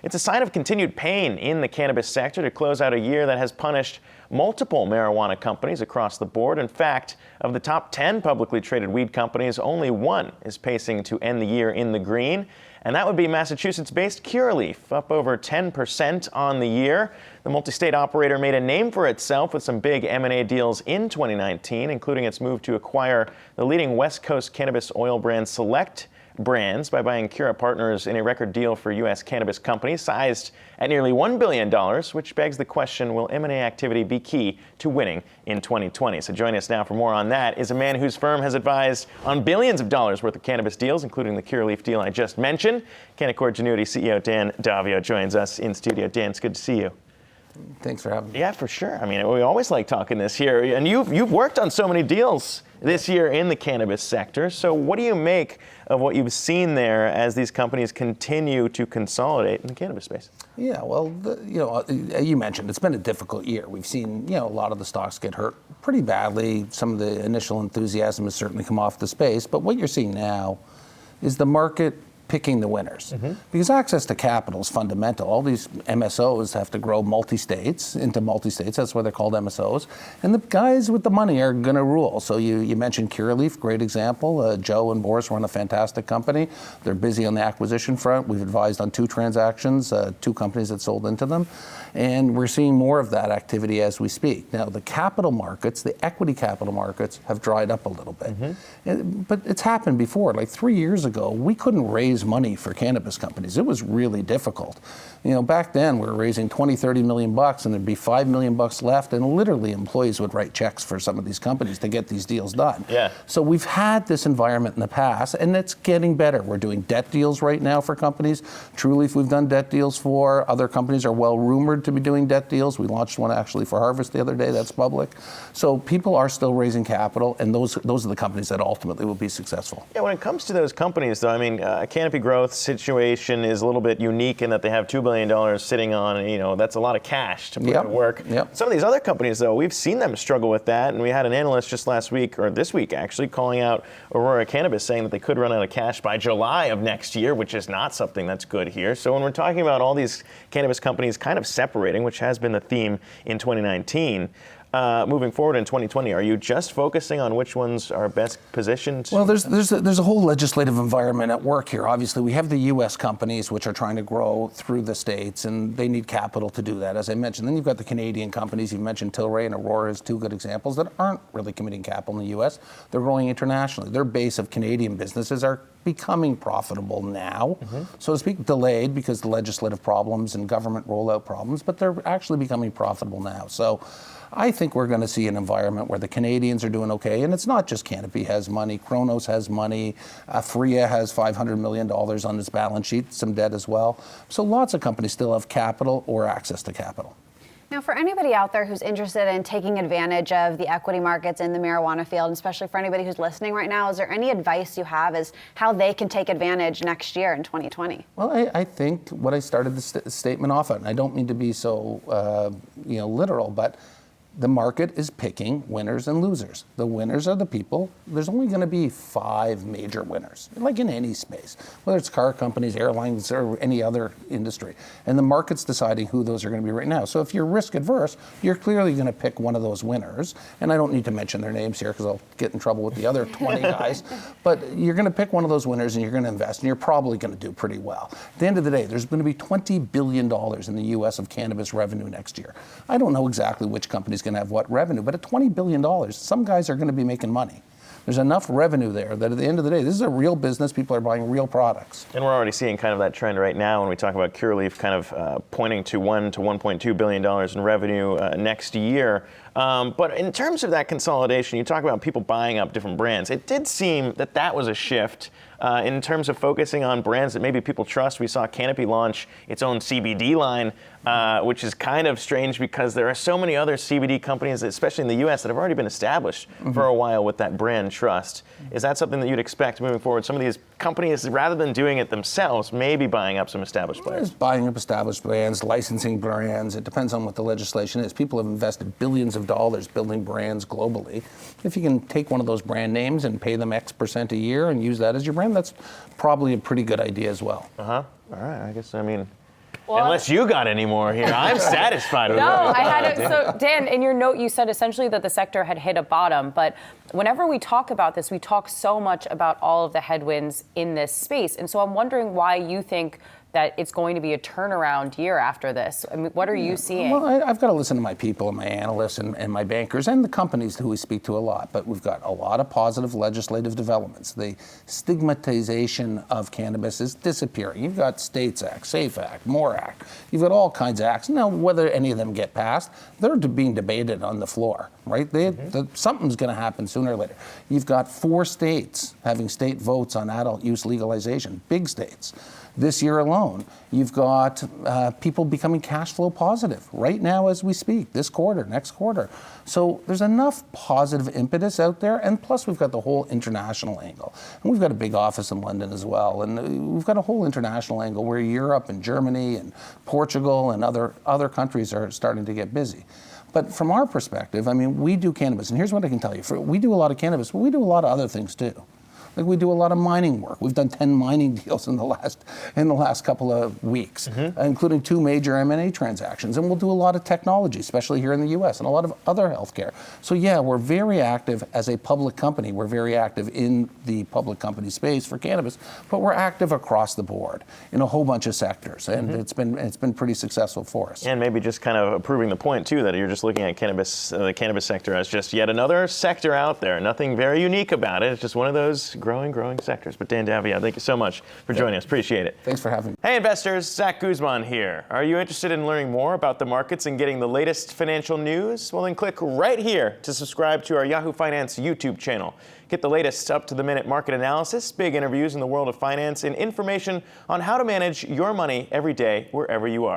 It's a sign of continued pain in the cannabis sector to close out a year that has punished multiple marijuana companies across the board. In fact, of the top 10 publicly traded weed companies, only one is pacing to end the year in the green, and that would be Massachusetts-based Curaleaf, up over 10% on the year. The multi-state operator made a name for itself with some big M&A deals in 2019, including its move to acquire the leading West Coast cannabis oil brand Select Brands by buying Cura Partners in a record deal for U.S. cannabis companies sized at nearly $1 billion, which begs the question, will M&A activity be key to winning in 2020? So joining us now for more on that is a man whose firm has advised on billions of dollars worth of cannabis deals, including the Curaleaf deal I just mentioned. Canaccord CEO Dan Daviau joins us in studio. Dan, it's good to see you. Thanks for having me. Yeah, for sure. I mean, we always like talking this here. And you've worked on so many deals this year in the cannabis sector. So what do you make of what you've seen there as these companies continue to consolidate in the cannabis space? Yeah, well, you mentioned it's been a difficult year. We've seen, a lot of the stocks get hurt pretty badly. Some of the initial enthusiasm has certainly come off the space. But what you're seeing now is the market picking the winners. Because access to capital is fundamental. All these MSOs have to grow multi-states into multi-states. That's why they're called MSOs. And the guys with the money are going to rule. So you mentioned Curaleaf, great example. Joe and Boris run a fantastic company. They're busy on the acquisition front. We've advised on 2 transactions, 2 companies that sold into them. And we're seeing more of that activity as we speak. Now, the capital markets, the equity capital markets, have dried up a little bit. But it's happened before. Like 3 years ago, we couldn't raise money for cannabis companies. It was really difficult. Back then we were raising 20, 30 million bucks and there'd be 5 million bucks left, and literally employees would write checks for some of these companies to get these deals done. Yeah. So we've had this environment in the past, and it's getting better. We're doing debt deals right now for companies. Trulieve we've done debt deals for. Other companies are well rumored to be doing debt deals. We launched one actually for Harvest the other day. That's public. So people are still raising capital, and those are the companies that ultimately will be successful. Yeah, when it comes to those companies, though, I mean, Canopy Growth situation is a little bit unique in that they have $2 billion sitting on, that's a lot of cash to put to work. Some of these other companies, though, we've seen them struggle with that, and we had an analyst just last week, or this week actually, calling out Aurora Cannabis, saying that they could run out of cash by July of next year, which is not something that's good here. So when we're talking about all these cannabis companies kind of separating, which has been the theme in 2019, moving forward in 2020, are you just focusing on which ones are best positioned? Well, there's a whole legislative environment at work here. Obviously, we have the U.S. companies which are trying to grow through the states, and they need capital to do that, as I mentioned. Then you've got the Canadian companies. You mentioned Tilray and Aurora as 2 good examples that aren't really committing capital in the U.S. They're growing internationally. Their base of Canadian businesses are becoming profitable now, so to speak, delayed because the legislative problems and government rollout problems, but they're actually becoming profitable now. So I think we're going to see an environment where the Canadians are doing okay, and it's not just Canopy has money, Kronos has money, Aphria has $500 million on its balance sheet, some debt as well. So lots of companies still have capital or access to capital. Now, for anybody out there who's interested in taking advantage of the equity markets in the marijuana field, and especially for anybody who's listening right now, is there any advice you have as how they can take advantage next year in 2020? Well, I think what I started the statement off on, and I don't mean to be so literal, but the market is picking winners and losers. The winners are the people. There's only going to be 5 major winners, like in any space, whether it's car companies, airlines, or any other industry. And the market's deciding who those are going to be right now. So if you're risk adverse, you're clearly going to pick one of those winners. And I don't need to mention their names here because I'll get in trouble with the other 20 guys. But you're going to pick one of those winners and you're going to invest, and you're probably going to do pretty well. At the end of the day, there's going to be $20 billion in the U.S. of cannabis revenue next year. I don't know exactly which company's going to have what revenue, but at $20 billion, some guys are going to be making money. There's enough revenue there that at the end of the day, this is a real business. People are buying real products. And we're already seeing kind of that trend right now when we talk about Curaleaf kind of pointing to $1 to $1.2 billion in revenue next year. But in terms of that consolidation, you talk about people buying up different brands. It did seem that was a shift in terms of focusing on brands that maybe people trust. We saw Canopy launch its own CBD line, which is kind of strange because there are so many other CBD companies, especially in the U.S., that have already been established for a while with that brand trust. Is that something that you'd expect moving forward? Some of these companies, rather than doing it themselves, maybe buying up some established players? Buying up established brands, licensing brands. It depends on what the legislation is. People have invested billions of dollars building brands globally. If you can take one of those brand names and pay them X% a year and use that as your brand, that's probably a pretty good idea as well. All right. I guess, Unless you got any more here. I'm satisfied with No, what I had it. So, Dan, in your note, you said essentially that the sector had hit a bottom. But whenever we talk about this, we talk so much about all of the headwinds in this space. And so I'm wondering why you think that it's going to be a turnaround year after this. I mean, what are you seeing? Well, I've got to listen to my people and my analysts and my bankers and the companies who we speak to a lot. But we've got a lot of positive legislative developments. The stigmatization of cannabis is disappearing. You've got States Act, SAFE Act, MORE Act. You've got all kinds of acts. Now, whether any of them get passed, they're being debated on the floor, right? Something's going to happen sooner or later. You've got 4 states having state votes on adult use legalization, big states. This year alone, you've got people becoming cash flow positive right now as we speak, this quarter, next quarter. So there's enough positive impetus out there, and plus we've got the whole international angle. And we've got a big office in London as well, and we've got a whole international angle where Europe and Germany and Portugal and other countries are starting to get busy. But from our perspective, I mean, we do cannabis, and here's what I can tell you. We do a lot of cannabis, but we do a lot of other things too. Like we do a lot of mining work. We've done 10 mining deals in the last couple of weeks, including 2 major M&A transactions. And we'll do a lot of technology, especially here in the U.S., and a lot of other healthcare. So yeah, we're very active as a public company. We're very active in the public company space for cannabis, but we're active across the board in a whole bunch of sectors, and it's been pretty successful for us. And maybe just kind of proving the point too that you're just looking at cannabis, the cannabis sector as just yet another sector out there. Nothing very unique about it. It's just one of those growing sectors. But Dan Daviau, thank you so much for joining us. Appreciate it. Thanks for having me. Hey investors, Zack Guzman here. Are you interested in learning more about the markets and getting the latest financial news? Well, then click right here to subscribe to our Yahoo Finance YouTube channel. Get the latest up-to-the-minute market analysis, big interviews in the world of finance, and information on how to manage your money every day wherever you are.